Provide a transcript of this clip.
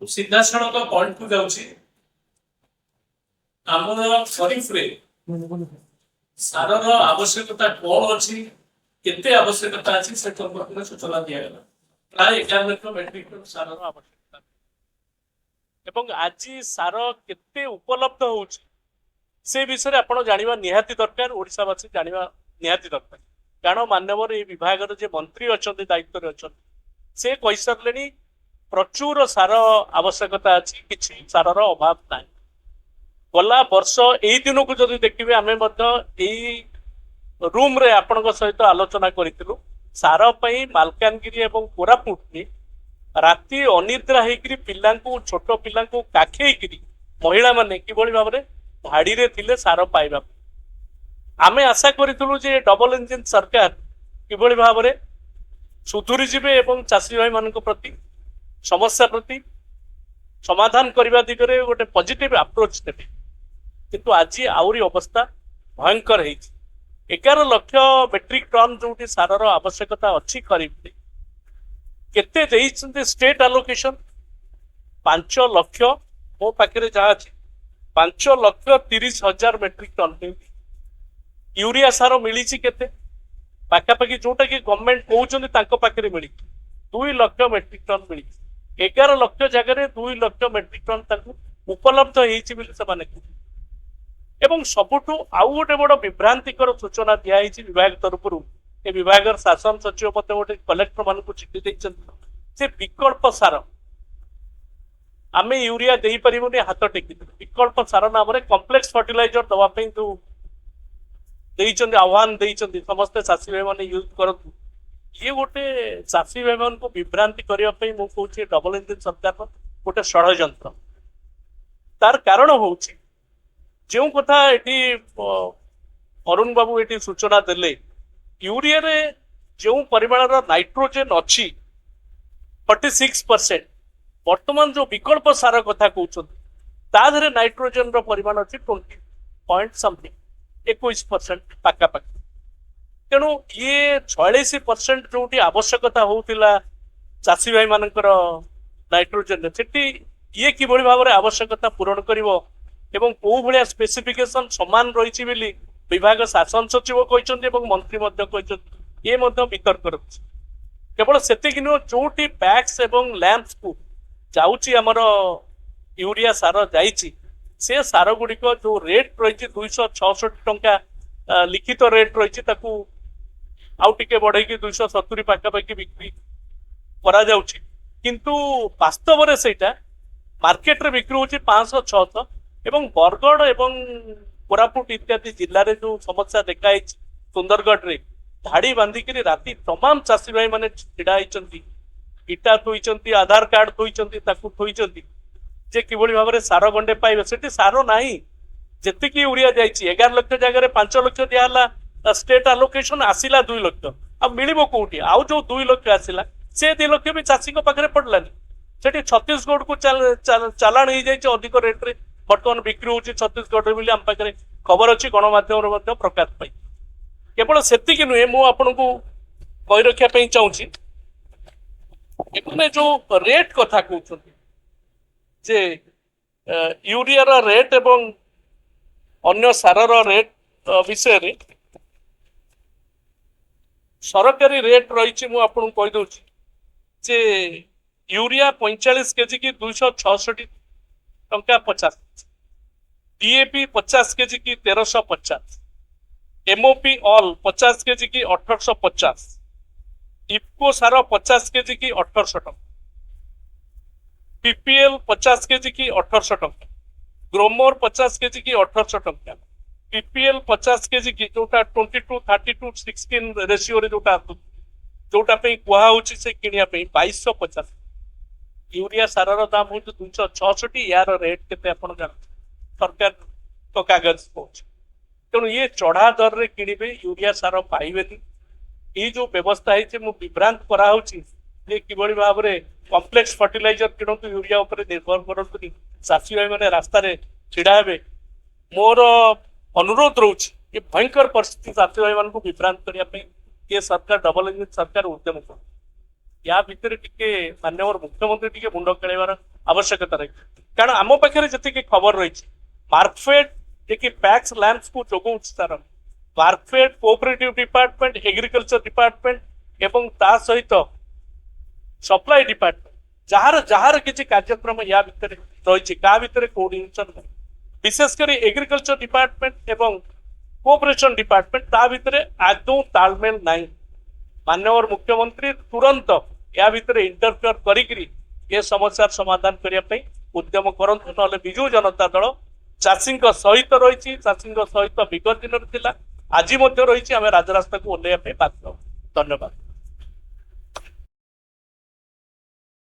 सीधा सड़क पॉइंट को जाउछि हमर खरीफ रे सारर आवश्यकता कौन अच्छी केते आवश्यकता अच्छी से संपर्क सूचना दिया गला प्राय 11 लाख मेट्रिक टन सारर आवश्यकता एवं आज सार केते उपलब्ध होउछि से विषय आपण जानिबा निहाती दरकार ओडिसावासी जानिबा निहाती दरकार कारण मान्यवर ये विभाग जे मंत्री अच्छा दायित्व अच्छा से कही सारे प्रचुर सार आवश्यकता अच्छी किसी सारर अभाव ना गला वर्ष यही दिन को जब देखिए आम रूम रे आपण सहित आलोचना करूँ सार मालकानगिरी और कोरापुट में राति अनिद्रा होकर पिला छोट पिला काखेकरी महिला माने किभली भाव में धाड़ी रे थिले सार पाइबा आमे आशा करूँ जे डबल इंजिन सरकार किभली भाव में सुधुरी जीवे एवं चाषी भाई मान प्रति समस्या प्रति समाधान करने दिगरे गोटे पॉजिटिव अप्रोच ने किंतु आज आउरी अवस्था भयंकर है 11 लाख मेट्रिक टन जो सारर आवश्यकता अच्छी खरीफ केते स्टेट आलोकेशन 5 लाख मो पाखे जहाँ अच्छी 5,30,000 मेट्रिक टन यूरिया सार मिली केते पाखापाखि जोटा कि गवर्नमेंट कहते मिली 2 लाख मेट्रिक टन मिली 11 लाख जगह 2 लाख मेट्रिक टन उपलब्ध होने एवं सबुठू आउ गोटे बड़ विभ्रांतिकर सूचना दिखाई विभाग तरफ ए विभाग शासन सचिव मत गोटे कलेक्टर मान चिठी देते विकल्प सार आम यूरिया दे पारूनी हाथ टेक विकल्प सार नाम कम्प्लेक्स फर्टिलाइजर दवाई जो देइचंदी आह्वान देइचंदी समस्त चाषी भाई मैंने यूज करतु ये गोटे चाषी भाई मान को विभ्रांति करने मुझे डबल इंजिन सरकार गोटे षड्यंत्र तार कारण हूँ जो कथा ये अरुण बाबू ये सूचना देले यूरिया रे जो परिमाण नाइट्रोजेन अच्छी 46% वर्तमान जो विकल्प सार कथा कहते नाइट्रोजेन परिमाण अच्छी 20 21% पाखापाखि तेणु ये 46% जो आवश्यकता होता चाषी भाई मानकर नाइट्रोजेन से ये किभली भाव में आवश्यकता पूरण करिवो एवं कौ भाया स्पेसिफिकेशन समान रही विभाग शासन सचिव कहते मंत्री ये वितर्क रही केवल से जो पैक्स एवं लैंप्स को जाऊँगी आमर यूरिया सार जाइए से सार गुड़िक जो रेट रही 266 टंका लिखित रेट रही आउ टिके बढ़े 270 पाखापाखि बिक्री करा जाउछि किंतु वास्तव में सेटा मार्केट रे बिक्री होछि 500-600 एवं बरगढ़ एवं कोरापुट इत्यादि जिले में जो समस्या देखाई सुंदरगढ़ रे धाड़ी बांधिक राति तमाम चाषी भाई मैंने ढड़ा होती इटा थोइचंती आधार कार्ड थोइचंती ताकू थोइचंती जे किभली भाव में सार गंडे पाइबे सेठी सार नाही जेतिकी यूरिया जाइए 11 लाख जगह 5 लाख दिया स्टेट आलोकेशन आसिला 2 लाख अब मिलिबो कोठी आउ जो 2 लाख आसिला से 2 लाख भी चाषी को पाखरे पड़लानी सेठी छत्तीसगढ़ को चालान हो जाइए अधिक रेट रे बर्तमान बिक्री होची छत्तीसगढ़ में आम पाखे खबर अच्छी गणमाध्यम प्रकाश पाई केवल सेतिक नुहे मु आपको कही रखा चाहूँगी जो रेट कथा कहते जे यूरिया रेट एवं अन्य सारर रेट विषय सरकारी रेट रही मुझे कहीदे जे यूरिया 45 केजी की 266 टंका 50 डीएपी 50 केजी की 1350 एमओपी ऑल 50 केजी की 1850 इफ्को सार 50 केजी की 1800 टंका पीपीएल 50 केजी की 1800 टंका ग्रोमोर 50 केजी की 1800 टंका पीपीएल 50 केजी की जोटा 22-32-16 रेशियो रे जोटा कहुच्छी से किनिया 2250 यूरिया सारर दाम हूँ 266 यार रेट के सरकार तो कागज पहुंचे तेणु ये चढ़ा दर रे किणवे यूरिया सार पाइबे ये जो व्यवस्था है विभ्रांत कराऊँगी किभली भाव में कम्प्लेक्स फर्टिलाइजर किणतु यूरिया उपर निर्भर करतुनि चाषी भाई मैंने रास्ता ढड़ा हे मोर अनुरोध रोच ये भयंकर परिस्थिति चाषी भाई मान विभ्रांत करने ये सरकार डबल इंजिन सरकार उद्यम कर या भितर टिके माननीय मुख्यमंत्री टिके मुंड खेलवार आवश्यकता रही कारण आम पाखे जी खबर रही मार्कफेड जे पैक्स लैंप्स को जोगाऊ तार Markfed cooperative department agriculture department एवं ता सहित सप्लाई डिपार्टमेंट जार जार किसी कार्यक्रम या भितर रही भितर कोड नहीं विशेषकर एग्रीकल्चर डिपार्टमेंट एवं कोऑपरेशन डिपार्टमेंट ता भितर आदौ तालमेल नहीं माननीय मुख्यमंत्री तुरंत या भितर इंटरफेयर करी ये समस्या समाधान करने उद्यम करंतु ना विजु जनता दल चाषी सहित रही चाषी सहित विगत दिन आज रही आम राजरास्ता को ओह्लैया बाध्य धन्यवाद।